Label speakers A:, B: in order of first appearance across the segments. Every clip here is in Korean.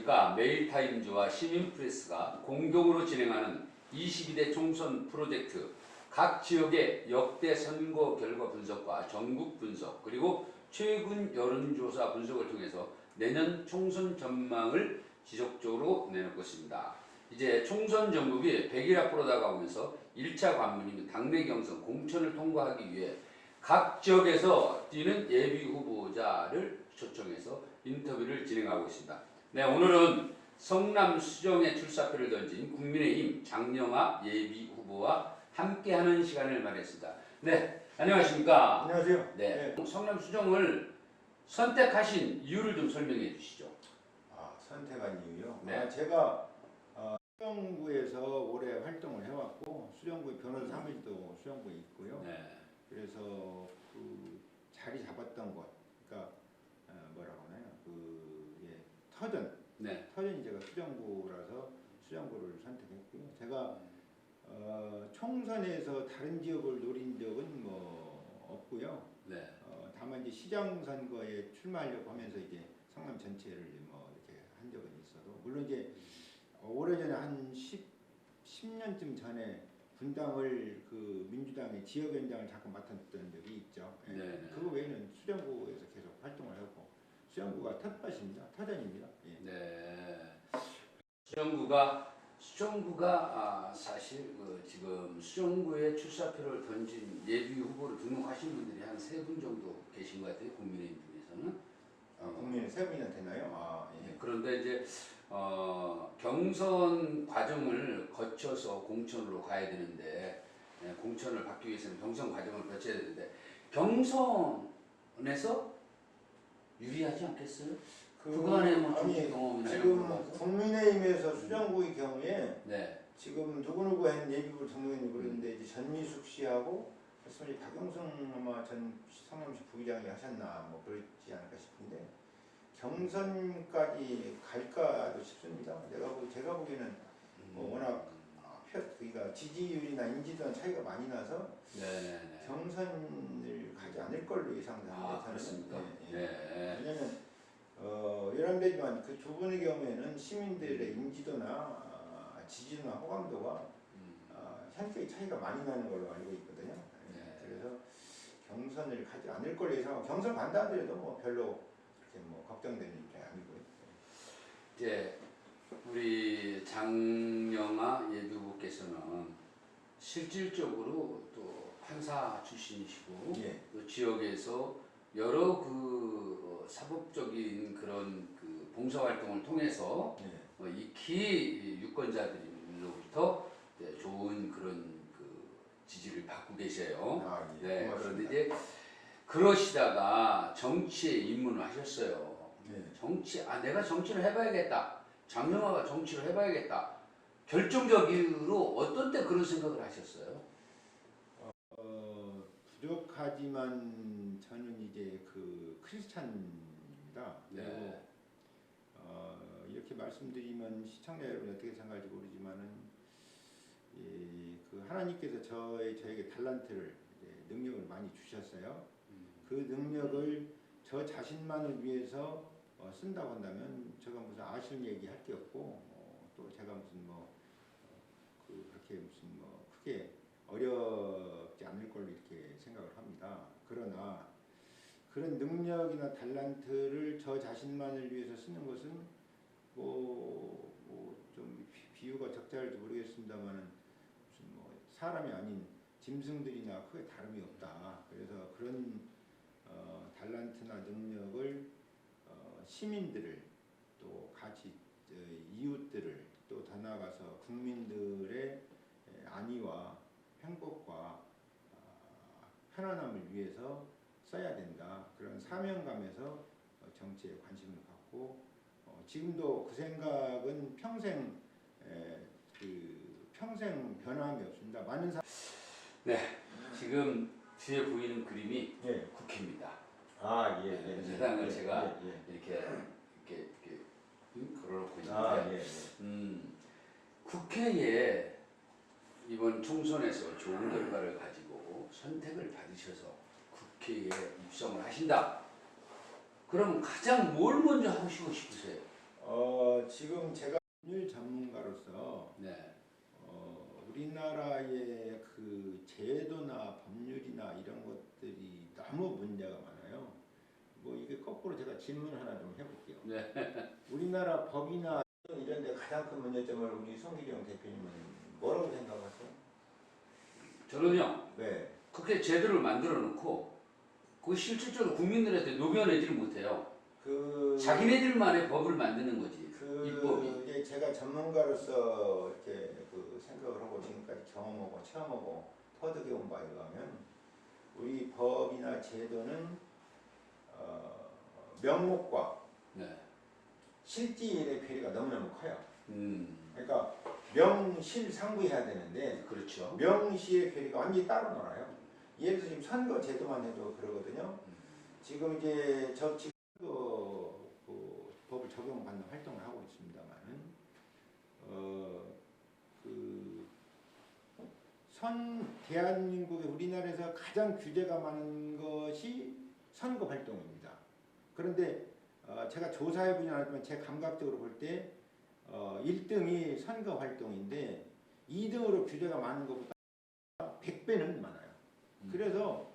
A: 안녕하십니까. 메일타임즈와 시민프레스가 공동으로 진행하는 22대 총선 프로젝트 각 지역의 역대 선거 결과 분석과 전국 분석 그리고 최근 여론조사 분석을 통해서 내년 총선 전망을 지속적으로 내놓고 있습니다. 이제 총선 전국이 100일 앞으로 다가오면서 1차 관문인 당내 경선 공천을 통과하기 위해 각 지역에서 뛰는 예비 후보자를 초청해서 인터뷰를 진행하고 있습니다. 네, 오늘은 성남 수정에 출사표를 던진 국민의힘 장영하 예비 후보와 함께하는 시간을 마련했습니다. 네, 안녕하십니까?
B: 안녕하세요.
A: 네, 성남 수정을 선택하신 이유를 좀 설명해 주시죠.
B: 선택한 이유요?
A: 네.
B: 제가 수정구에서 오래 활동을 해왔고 수정구의 변호사 사무실도 수정구에 있고요.
A: 네.
B: 그래서 그 자리 잡았던 곳, 그러니까 뭐라고 하나요? 터전.
A: 네.
B: 터전이 제가 수정구라서 수정구를 선택했고요. 제가 총선에서 다른 지역을 노린 적은 뭐 없고요.
A: 네.
B: 다만 이제 시장 선거에 출마하려고 하면서 이제 성남 전체를 뭐 이렇게 한 적은 있어도 물론 이제 오래전에 한 10년쯤 전에 분당을 그 민주당의 지역위원장을 잠깐 맡았던 적이 있죠.
A: 네.
B: 그거 외에는 수정구에서 계속 활동을 하고 수정구가 텃밭입니다. 터전입니다. 예.
A: 네. 수정구가 사실 지금 수정구에 출사표를 던진 예비 후보로 등록하신 분들이 한 3분 정도 계신 것 같아요. 국민의힘 중에서는.
B: 국민의 3분이나 되나요? 예.
A: 네, 그런데 이제 경선 과정을 거쳐서 공천으로 가야 되는데 공천을 받기 위해서는 경선 과정을 거쳐야 되는데 경선에서 유리하지 않겠어요? 그간에 뭐 정치 경험이나
B: 지금 국민의힘에서 수정구의 경우에
A: 네.
B: 지금 누구누구 한 예비후보 등록인지 모르는데 이제 전미숙 씨하고 말씀하신 박영선 아마 전 성남시 부의장이 하셨나 뭐 그렇지 않을까 싶은데 경선까지 갈까도 싶습니다. 제가 보기에는 뭐 워낙 그러니까 지지율이나 인지도는 차이가 많이 나서
A: 네네네.
B: 경선을 가지 않을 걸로 예상됩니다.
A: 그렇습니까?
B: 예.
A: 네.
B: 왜냐하면 여러분들지만 그 두 분의 경우에는 시민들의 인지도나 지지도나 호감도가 현저히 차이가 많이 나는 걸로 알고 있거든요.
A: 네.
B: 그래서 경선을 가지 않을 걸로 예상하고 경선 간다 하더라도 뭐 별로 그렇게 뭐 걱정되는 게 아니고요.
A: 이제 우리 장영하 예비 후보께서는 실질적으로 또 판사 출신이시고
B: 예.
A: 또 지역에서 여러 사법적인 그런 봉사활동을 통해서
B: 예.
A: 익히 유권자들로부터 좋은 그런 지지를 받고 계세요.
B: 예.
A: 네,
B: 고맙습니다.
A: 그런데 이제 그러시다가 정치에 입문을 하셨어요.
B: 네.
A: 내가 정치를 해봐야겠다. 장영하가 정치를 해봐야겠다. 결정적으로 어떤 때 그런 생각을 하셨어요?
B: 부족하지만 저는 이제 그 크리스찬입니다.
A: 네.
B: 그리고 이렇게 말씀드리면 시청자 여러분이 어떻게 생각할지 모르지만은 그 하나님께서 저에게 달란트를 능력을 많이 주셨어요. 그 능력을 저 자신만을 위해서 쓴다고 한다면 제가 무슨 아쉬운 얘기 할 게 없고 또 제가 무슨 그렇게 무슨 크게 어렵지 않을 걸로 이렇게 생각을 합니다. 그러나 그런 능력이나 달란트를 저 자신만을 위해서 쓰는 것은 좀 비유가 적절할지 모르겠습니다만은 무슨 사람이 아닌 짐승들이나 크게 다름이 없다. 그래서 그런 달란트나 능력을 시민들을 또 같이 이웃들을 또 더 나아가서 국민들의 안위와 행복과 편안함을 위해서 써야 된다. 그런 사명감에서 정치에 관심을 갖고 지금도 그 생각은 평생 변함이 없습니다. 많은
A: 네, 지금 뒤에 보이는 그림이
B: 예.
A: 국회입니다.
B: 예.
A: 세상을 제가
B: 예.
A: 이렇게 걸어놓고 있는데
B: 예.
A: 국회에 이번 총선에서 좋은 결과를 가지고 선택을 받으셔서 국회에 입성을 하신다. 그럼 가장 뭘 먼저 하시고 싶으세요?
B: 지금 제가 법률 전문가로서
A: 네.
B: 우리나라의 그 제도나 법률이나 이런 것들이 너무 문제가 많아요. 뭐 이게 거꾸로 제가 질문 하나 좀 해볼게요.
A: 네.
B: 우리나라 법이나 이런 데 가장 큰 문제점을 우리 송기정 대표님은 뭐라고 생각하세요?
A: 저는요.
B: 네.
A: 그렇게 제도를 만들어 놓고 그 실질적으로 국민들한테 녹여내지를 못해요. 자기네들만의 법을 만드는 거지. 입법이.
B: 이제 제가 전문가로서 이렇게 그 생각을 하고 지금까지 경험하고 체험하고 터득해온 바에 의하면 우리 법이나 제도는 명목과
A: 네.
B: 실질의 괴리가 너무너무 커요. 그러니까 명실상부해야 되는데
A: 그렇죠.
B: 명시의 괴리가 완전히 따로 놀아요. 예를 들어서 지금 선거 제도만 해도 그러거든요. 지금 이제 저 지금 그 법을 적용받는 활동을 하고 있습니다만은 대한민국의 우리나라에서 가장 규제가 많은 것이 선거 활동입니다. 그런데 제가 조사해 보지 않았지만 제 감각적으로 볼 때 1등이 선거 활동인데 2등으로 규제가 많은 것보다 100배는 많아요. 그래서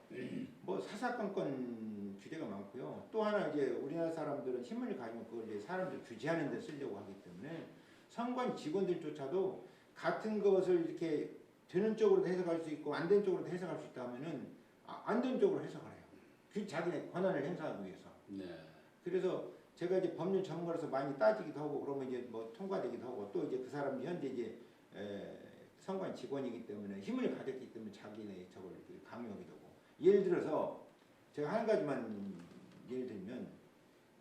B: 뭐 사사건건 규제가 많고요. 또 하나 이제 우리나라 사람들은 힘을 가지고 그걸 이제 사람들 규제하는 데 쓰려고 하기 때문에 선관 직원들조차도 같은 것을 이렇게 되는 쪽으로 해석할 수 있고 안 되는 쪽으로 해석할 수 있다 하면은 안 되는 쪽으로 해석을 해요. 그 자기네 권한을 행사하기 위해서.
A: 네.
B: 그래서 제가 이제 법률 전문가로서 많이 따지기도 하고 그러면 이제 뭐 통과되기도 하고 또 이제 그 사람이 현재 이제 선관 직원이기 때문에 힘을 가졌기 때문에 자기네 저걸 강요하기도 하고. 예를 들어서 제가 한 가지만 예를 들면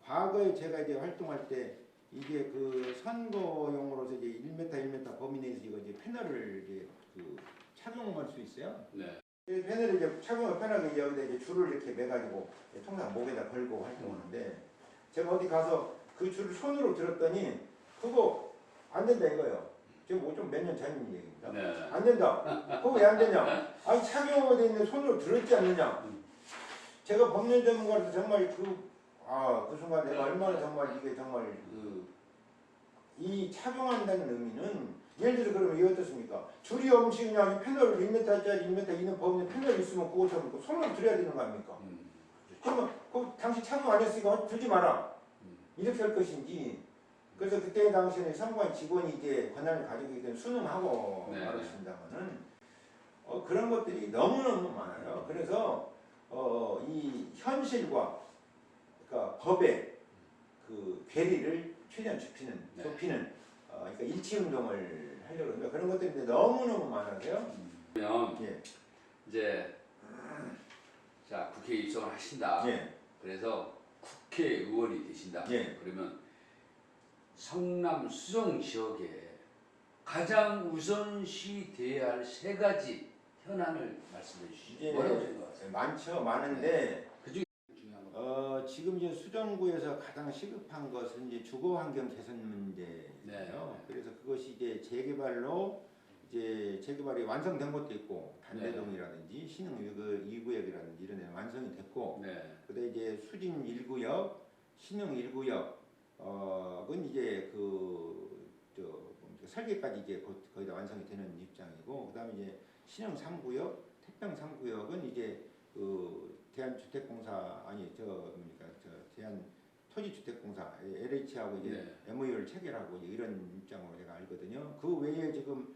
B: 과거에 제가 이제 활동할 때 이게 그 선거용으로서 이제 1m 1m 범위 내에서 이거 이제 패널을 이제 그 착용할 수 있어요.
A: 네.
B: 패널을 이제 착용을 편하게 여기다 이제 줄을 이렇게 매가지고 통상 목에다 걸고 활동하는데 제가 어디 가서 그 줄을 손으로 들었더니 그거 안 된다 이거예요. 지금 뭐 좀 몇 년 전 얘기입니다.
A: 네.
B: 안 된다. 그거 왜 안 되냐? 아니 착용되어 있는 손으로 들었지 않느냐? 제가 법률 전문가로서 정말 그 순간 내가 얼마나 정말 이게 정말 이 착용한다는 의미는 예를 들어 그러면 이게 어떻습니까? 줄이 없이 그냥 패널 1m짜리 1m 있는 범위 패널 있으면 그것처럼 손으로 들어야 되는 거 아닙니까? 그러면 그 당시 착용 안 했으니까 들지 마라. 이렇게 할 것인지. 그래서 그때 당시에는 선관 직원이 이제 권한을 가지고 있기 때문에 순응하고
A: 네.
B: 말았습니다만은 그런 것들이 너무너무 많아요. 그래서 이 현실과 그러니까 법의 그 괴리를 최대한 좁히는 그러니까 일치 운동을 하려고 합니다. 그런 것들이 너무너무 많아서요.
A: 그러면
B: 예.
A: 이제 자 국회에 입성을 하신다.
B: 예.
A: 그래서 국회의원이 되신다.
B: 예.
A: 그러면 성남 수정 지역에 가장 우선시 돼야 할 세 가지 현안을 말씀해 주시죠. 뭐라고 생각하세요?
B: 많죠. 많은데
A: 그중에 중요한 거.
B: 지금 이제 수정구에서 가장 시급한 것은 이제 주거 환경 개선 문제예요.
A: 네.
B: 그래서 그것이 이제 재개발이 완성된 것도 있고 단대동이라든지 신흥 2구역이라든지 이런 데 완성이 됐고
A: 네.
B: 그다음에 이제 수진 1구역, 신흥 1구역은 이제 설계까지 이제 거의 다 완성이 되는 입장이고 그다음에 이제 신흥 3구역, 태평 3구역은 이제 대한주택공사 대한토지주택공사 LH하고 이제 MOU를 체결하고 이제 이런 입장으로 제가 알거든요. 그 외에 지금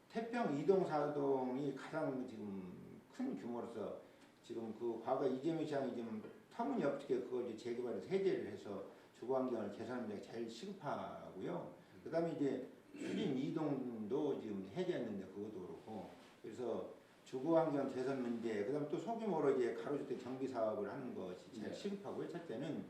B: 태평 2동 4동이 가장 지금 큰 규모로서 지금 그 과거 이재명 시장이 지금 터무니없게 그걸 이제 재개발해서 해제를 해서 주거 환경을 개선하는 게 제일 시급하고요. 그다음에 이제 수진 2동도 지금 해제했는데 그것도 그렇고 그래서 주거 환경 개선 문제, 그다음 또 소규모로 이제 가로주택 정비 사업을 하는 것이 제일 시급하고요. 첫째는.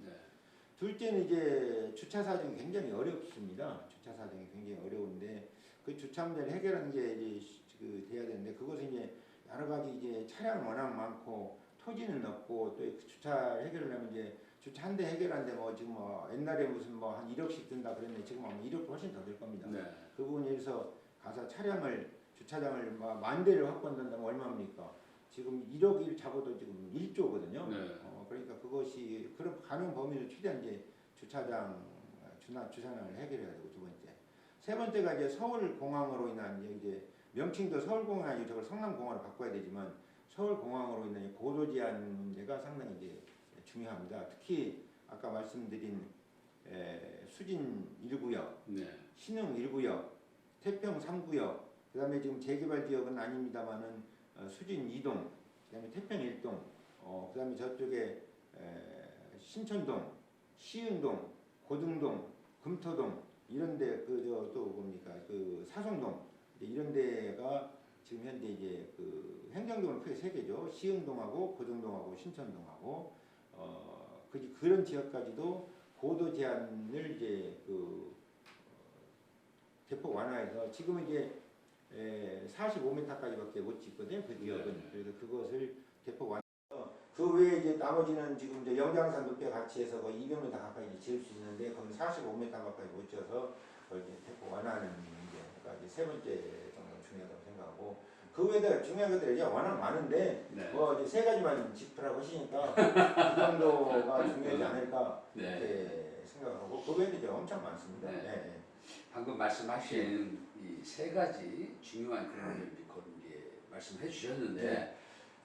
B: 둘째는 이제 주차 사정이 굉장히 어렵습니다. 주차 사정이 굉장히 어려운데 그 주차 문제를 해결하는 게 이제 돼야 되는데 그것은 이제 여러 가지 이제 차량 워낙 많고 토지는 없고 또 주차 해결하려면 이제 주차 한 대 해결하는데 뭐 지금 옛날에 무슨 뭐 한 1억씩 든다 그랬는데 지금 아마 1억도 훨씬 더 들 겁니다. 그 부분에서 가서 주차장을 10,000대를 확보한다면 얼마입니까? 지금 1억을 잡아도 지금 1조거든요. 그러니까 그것이 그런 가능 범위를 최대한 이제 주차장 주산을 해결해야 되고 두 번째. 세 번째가 이제 서울공항으로 인한 이제 명칭도 서울공항이 저걸 성남공항으로 바꿔야 되지만 서울공항으로 인한 고도 제한 문제가 상당히 이제 중요합니다. 특히 아까 말씀드린 수진 1구역,
A: 네.
B: 신흥 1구역, 태평 3구역, 그다음에 지금 재개발 지역은 아닙니다만은 수진 2동, 그다음에 태평 1동, 그다음에 저쪽에 신천동, 시흥동, 고등동, 금토동 이런데 또 뭡니까 그 사송동 이런 데가 지금 현재 이제 그 행정동은 크게 세 개죠. 시흥동하고 고등동하고 신천동하고 그런 지역까지도 고도 제한을 이제 대폭 완화해서 지금은 이제 45m까지밖에 못 짓거든요. 그 지역은. 그래서 그것을 대폭 완화해서 그 외에 이제 나머지는 지금 이제 영장산 높이와 같이 해서 거의 200m 가까이 지을 수 있는데 거기 45m 가까이 못 지어서 그걸 이제 대폭 완화하는 문제가 이제 세 번째 정도 중요하다고 생각하고 그 외에도 중요한 것들이 이제 워낙 많은데
A: 네.
B: 뭐 이제 세 가지만 짚으라고 하시니까 그 정도가 중요하지 않을까 이렇게 생각하고 그 외에도 이제 엄청 많습니다.
A: 네.
B: 네.
A: 방금 말씀하신 이 세 가지 중요한 그런 말씀해 주셨는데
B: 네.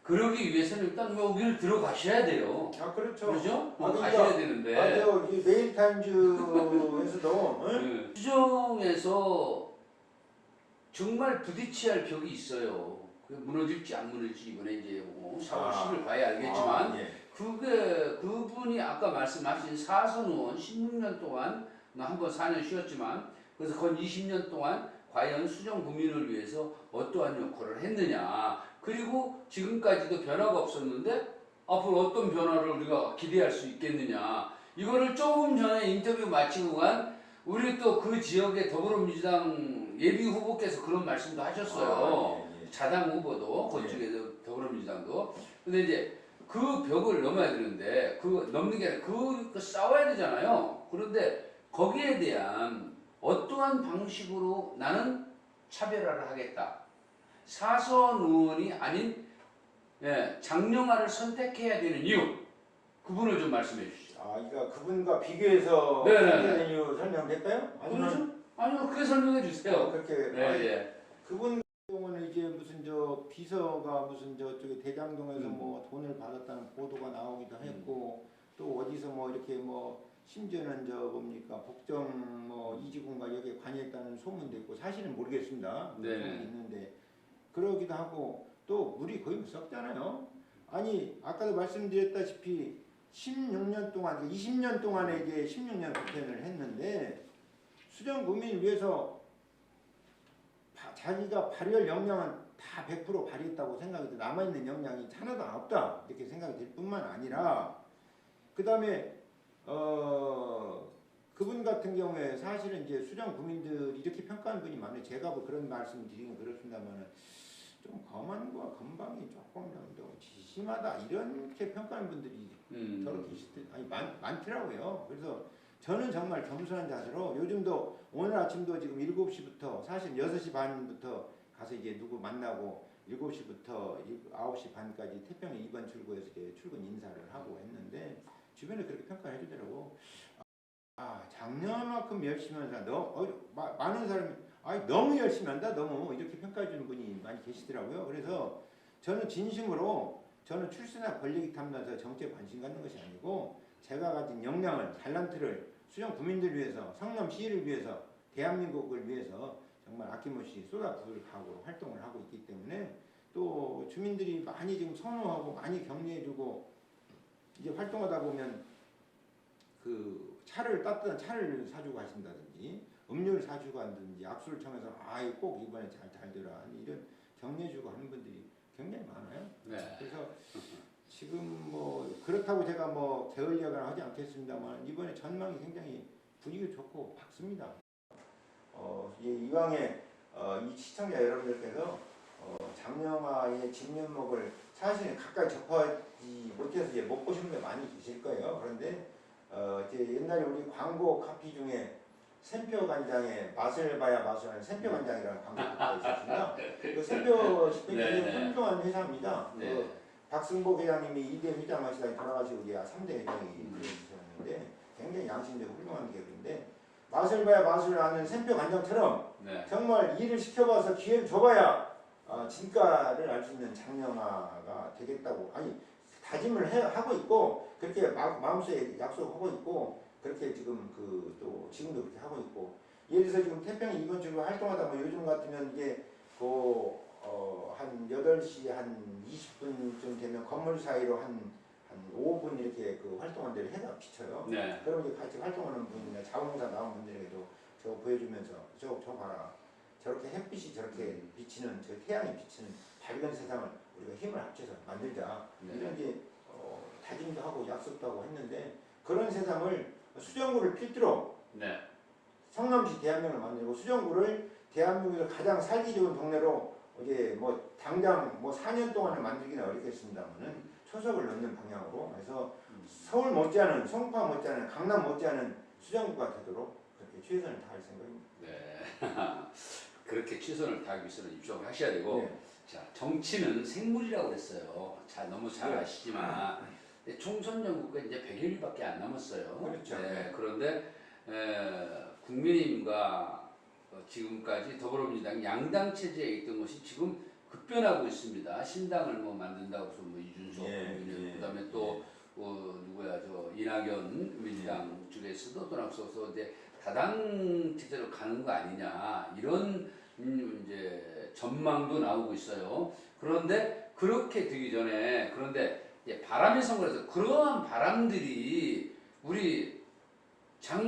A: 그러기 위해서는 일단 여기를 들어가셔야 돼요.
B: 아 그렇죠.
A: 그렇죠?
B: 그러니까
A: 가셔야 되는데.
B: 맞아요. 이 메일타임즈에서도
A: 네. 수정에서 정말 부딪혀야 할 벽이 있어요. 그게 무너질지 안 무너질지 이번에 이제 4월 10일 봐야 알겠지만
B: 예.
A: 그분이 아까 말씀하신 사선 의원 16년 동안 한번 4년 쉬었지만 그래서 건 20년 동안 과연 수정 구민을 위해서 어떠한 역할을 했느냐 그리고 지금까지도 변화가 없었는데 앞으로 어떤 변화를 우리가 기대할 수 있겠느냐 이거를 조금 전에 인터뷰 마치고 간 우리 또 그 지역의 더불어민주당 예비 후보께서 그런 말씀도 하셨어요. 자당 후보도 그쪽에서 더불어민주당도 근데 이제 그 벽을 넘어야 되는데 그 넘는 게 아니라 그 싸워야 되잖아요. 그런데 거기에 대한 어떠한 방식으로 나는 차별화를 하겠다. 사선 의원이 아닌 장영하를 선택해야 되는 이유 그분을 좀 말씀해 주시죠.
B: 그러니까 그분과 비교해서
A: 네네.
B: 이유 설명될까요?
A: 아니요, 그렇게 설명해 주세요.
B: 그렇게
A: 네.
B: 그분 경우는 이제 무슨 비서가 무슨 저쪽에 대장동에서 뭐 돈을 받았다는 보도가 나오기도 했고 또 어디서 뭐 이렇게 뭐 심지어는 복정 이지군과 여기에 관여했다는 소문도 있고 사실은 모르겠습니다. 소문이 있는데 그러기도 하고 또 물이 거의 썩잖아요. 아니 아까도 말씀드렸다시피 16년 동안 20년 동안에 이제 16년 국회의원을 했는데 수정 국민을 위해서 자기가 발휘할 역량은 다 100% 발휘했다고 생각이 돼. 남아있는 역량이 하나도 없다 이렇게 생각이 들 뿐만 아니라 그 다음에 그분 같은 경우에 사실은 이제 수정 국민들이 이렇게 평가하는 분이 많아요. 제가 뭐 그런 말씀을 드리긴 그렇습니다만 좀 거만과 건방이 조금 좀 심하다 이렇게 평가하는 분들이 저렇게 많더라고요. 그래서 저는 정말 겸손한 자세로 요즘도 오늘 아침도 지금 7시부터 사실 6시 반부터 가서 이제 누구 만나고 7시부터 9시 반까지 태평에 2번 출구에서 이제 출근 인사를 하고 했는데 주변에 그렇게 평가해 주더라고. 작년만큼 열심히 하는 사람 많은 사람이 너무 열심히 한다 너무 이렇게 평가해 주는 분이 많이 계시더라고요. 그래서 저는 진심으로 저는 출세나 권력이 탐나서 정치에 관심 갖는 것이 아니고 제가 가진 역량을 달란트를 수정 구민들을 위해서 성남시를 위해서 대한민국을 위해서 정말 아낌없이 쏟아부을 각오로 활동을 하고 있기 때문에 또 주민들이 많이 지금 선호하고 많이 격려해주고 이제 활동하다 보면 그 따뜻한 차를 사주고 하신다든지 음료를 사주고 한다든지 악수를 청해서 꼭 이번에 잘 되라 이런 격려해주고 하는 분들이 굉장히 많아요. 그래서 지금 그렇다고 제가 게을리하거나 하지 않겠습니다만 이번에 전망이 굉장히 분위기 좋고 밝습니다. 이왕에 이 시청자 여러분들께서 장영하의 진면목을 사실 가까이 접하지 못해서 이제 못 보시는 분 많이 계실 거예요. 그런데 이제 옛날에 우리 광고 카피 중에 샘표 간장의 맛을 봐야 맛을 하는 샘표 간장이라는 광고가 있었습니다. 그 샘표 굉장히 훌륭한 회사입니다. 박승복 회장님이 2대 회장 하시다가 돌아가시고 이제 3대 회장이 되셨는데 굉장히 양심적으로 훌륭한 기업인데 맛을 봐야 맛을 아는 샘표 간장처럼
A: 네.
B: 정말 일을 시켜봐서 기회를 줘봐야 진가를 알 수 있는 장영아가 되겠다고 다짐을 하고 있고 그렇게 마음속에 약속하고 있고 그렇게 지금 또 지금도 그렇게 하고 있고 예를 들어서 지금 태평이 이번 주로 활동하다 뭐 요즘 같으면 이게 한 8시 한 20분쯤 되면 건물 사이로 한 5분 이렇게 활동한 데를 해다 비쳐요.
A: 네.
B: 그럼 이제 같이 활동하는 분이나 자원봉사 나온 분들에게도 저거 보여주면서 저 봐라. 저렇게 햇빛이 저렇게 비치는 저 태양이 비치는 밝은 세상을 우리가 힘을 합쳐서 만들자.
A: 네.
B: 이런 이제 다짐도 하고 약속도 하고 했는데 그런 세상을 수정구를 필두로
A: 네.
B: 성남시 대한민국을 만들고 수정구를 대한민국에서 가장 살기 좋은 동네로 이제 뭐 당장 뭐 4년 동안을 만들기는 어렵겠습니다만은 초석을 넣는 방향으로 해서 서울 못지않은 송파 못지않은 강남 못지않은 수정구가 되도록 그렇게 최선을 다할 생각입니다.
A: 네. 그렇게 최선을 다하기 위해서는 입성을 하셔야 되고
B: 네.
A: 자 정치는 생물이라고 그랬어요. 너무 잘
B: 네.
A: 아시지만 총선 연구가 이제 100일밖에 안 남았어요.
B: 그렇죠.
A: 네. 그런데 국민의힘과 지금까지 더불어민주당 양당 체제에 있던 것이 지금 급변하고 있습니다. 신당을 뭐 만든다고 해서 뭐 이준석 국민의힘 그다음에 또 누구야 저 이낙연 민주당 쪽에서도 또 나서서 이제 다당 체제로 가는 거 아니냐 이런 이제 전망도 나오고 있어요. 그런데 그렇게 되기 전에 그런데 바람의 선거에서 그러한 바람들이 우리 장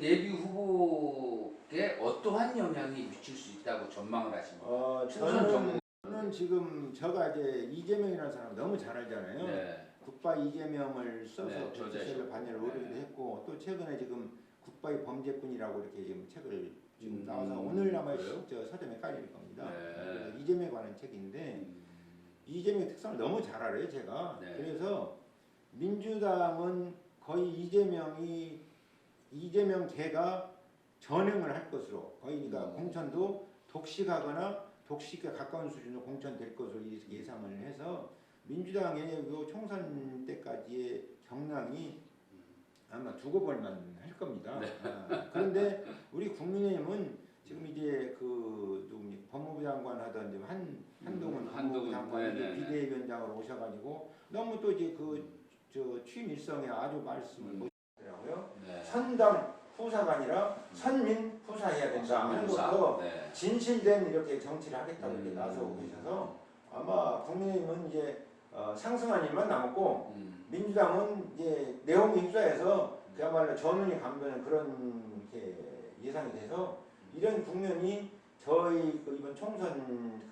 A: 예비 후보에 어떠한 영향이 미칠 수 있다고 전망을 하십니까?
B: 저는 지금 제가 이제 이재명이라는 사람 너무 잘 알잖아요.
A: 네.
B: 국바 이재명을 써서
A: 네,
B: 베스트셀러 반열을 오르기도 했고 또 최근에 지금 국바의 범죄꾼이라고 이렇게 지금 책을 지금 나와서 오늘 아마 저 서점에 깔릴 겁니다.
A: 네.
B: 이재명에 관한 책인데 이재명의 특성을 너무 잘 알아요 제가.
A: 네.
B: 그래서 민주당은 거의 이재명계가 전횡을 할 것으로 거의 그러니까 공천도 독식하거나 독식에 가까운 수준으로 공천될 것으로 예상을 해서 민주당의 총선 때까지의 경랑이 아마 두고 볼만 할 겁니다.
A: 네.
B: 그런데 우리 국민의힘은 지금 이제 법무부 장관 하던 한동훈 법무부 장관이 비대위원장으로 오셔가지고 너무 또 이제 저 취임 일성에 아주 말씀을 못 하더라고요.
A: 네.
B: 선당 후사가 아니라 선민 후사해야 된다 하는 것도
A: 네.
B: 진실된 이렇게 정치를 하겠다고 이렇게 나서고 계셔서 아마 국민의힘은 이제 상승한 일만 남았고 민주당은 이제 내용이 휩싸여서 그야말로 전운이 감도는 그런 이렇게 예상이 돼서 이런 국면이 저희 이번 총선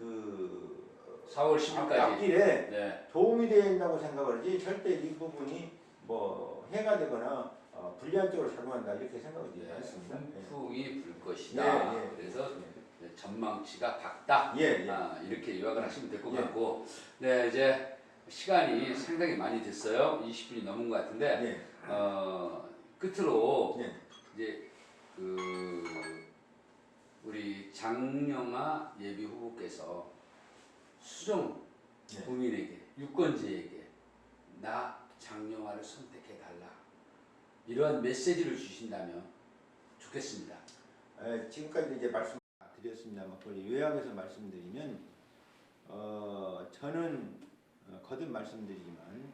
A: 4월 10일까지
B: 앞길에
A: 네.
B: 도움이 된다고 생각을 하지 절대 이 부분이 뭐 해가 되거나 불리한 쪽으로 작용한다 이렇게 생각을 하지 않습니다.
A: 훈풍이 불 것이다. 그래서 전망치가 밝다. 이렇게 요약을 하시면 될 것 같고, 네 이제 시간이 상당히 많이 됐어요. 20분이 넘은 것 같은데 끝으로 이제 우리 장영아 예비 후보께서 수정 국민에게 유권자에게 나 장영아를 선택해 달라 이러한 메시지를 주신다면 좋겠습니다.
B: 지금까지 이제 말씀드렸습니다만 요약해서 말씀드리면 저는 거듭 말씀드리지만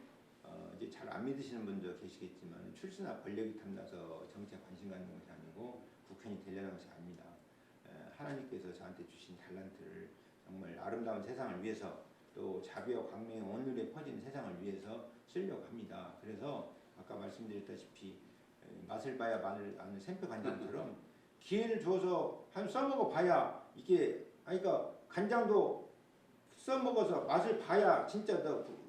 B: 이제 잘 안 믿으시는 분도 계시겠지만 출세나 권력이 탐나서 정치에 관심 갖는 것이 아니고 국회의원이 되려는 것이 아닙니다. 하나님께서 저한테 주신 달란트를 정말 아름다운 세상을 위해서 또 자비와 광명이 온누리에 퍼지는 세상을 위해서 쓰려고 합니다. 그래서 아까 말씀드렸다시피 맛을 봐야 마늘 아는 샘표 간장처럼 기회를 줘서 한 써먹어 봐야 이게 그러니까 간장도 써먹어서 맛을 봐야 진짜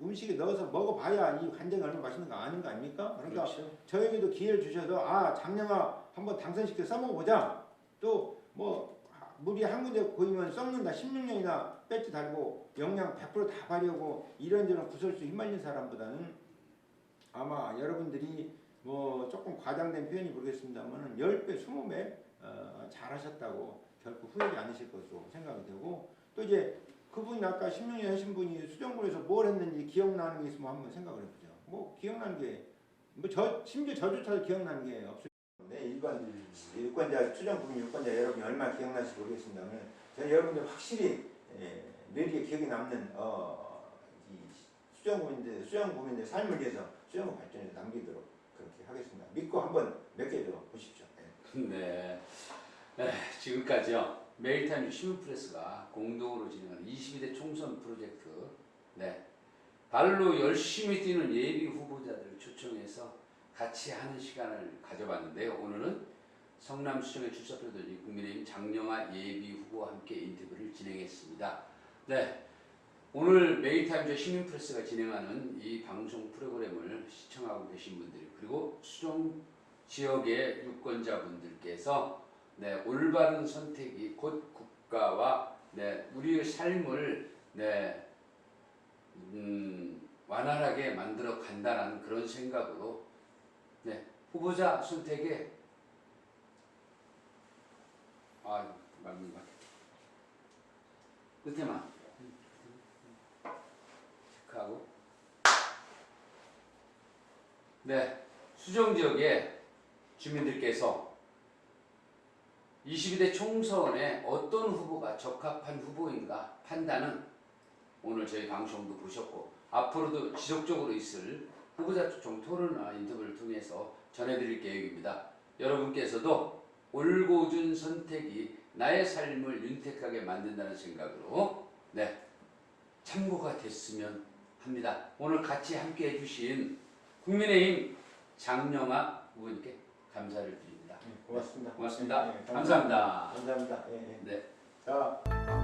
B: 음식에 넣어서 먹어봐야 이 간장이 얼마나 맛있는 거 아는 거 아닙니까? 그러니까
A: 그렇죠.
B: 저에게도 기회를 주셔서 장영아 한번 당선시켜 써먹어보자. 또 뭐 물이 한 군데 고이면 썩는다 16년이나 배지 달고 영양 100% 다 발휘하고 이런저런 구설수 휘말린 사람보다는 아마 여러분들이 뭐 조금 과장된 표현이 모르겠습니다만 10배 20배 잘하셨다고 결코 후회하지 않으실 것으로 생각이 되고 또 이제 그분이 아까 16년 하신 분이 수정구에서 뭘 했는지 기억나는 게 있으면 한번 생각을 해보죠. 뭐 기억나는 게 심지어 저조차도 기억나는 게 없을 건데 일반 유권자 추정국민 유권자 여러분이 얼마나 기억나실지 모르겠습니다만 저는 여러분들 확실히 뇌리에 기억에 남는 이 수정국민들 삶을 위해서 수정국 발전에 남기도록 그렇게 하겠습니다. 믿고 한번 몇 개 더 보십시오.
A: 네. 지금까지요. 메일타임즈 시민프레스가 공동으로 진행하는 22대 총선 프로젝트 발로 열심히 뛰는 예비 후보자들을 초청해서 같이 하는 시간을 가져봤는데요. 오늘은 성남시청에 출사표들이 국민의힘 장영하 예비 후보와 함께 인터뷰를 진행했습니다. 오늘 메일타임즈 시민프레스가 진행하는 이 방송 프로그램을 시청하고 계신 분들 그리고 수정 지역의 유권자분들께서 올바른 선택이 곧 국가와 우리의 삶을 완활하게 만들어 간다는 그런 생각으로 후보자 선택에 맞는 것 같아요. 끝에만 체크하고 수정 지역의 주민들께서 22대 총선에 어떤 후보가 적합한 후보인가 판단은 오늘 저희 방송도 보셨고 앞으로도 지속적으로 있을 후보자 초청 토론이나 인터뷰를 통해서 전해드릴 계획입니다. 여러분께서도 올곧은 선택이 나의 삶을 윤택하게 만든다는 생각으로 참고가 됐으면 합니다. 오늘 같이 함께 해주신 국민의힘 장영하 의원님께 감사를 드립니다.
B: 고맙습니다.
A: 고맙습니다.
B: 네,
A: 감사합니다.
B: 감사합니다.
A: 네.
B: 자.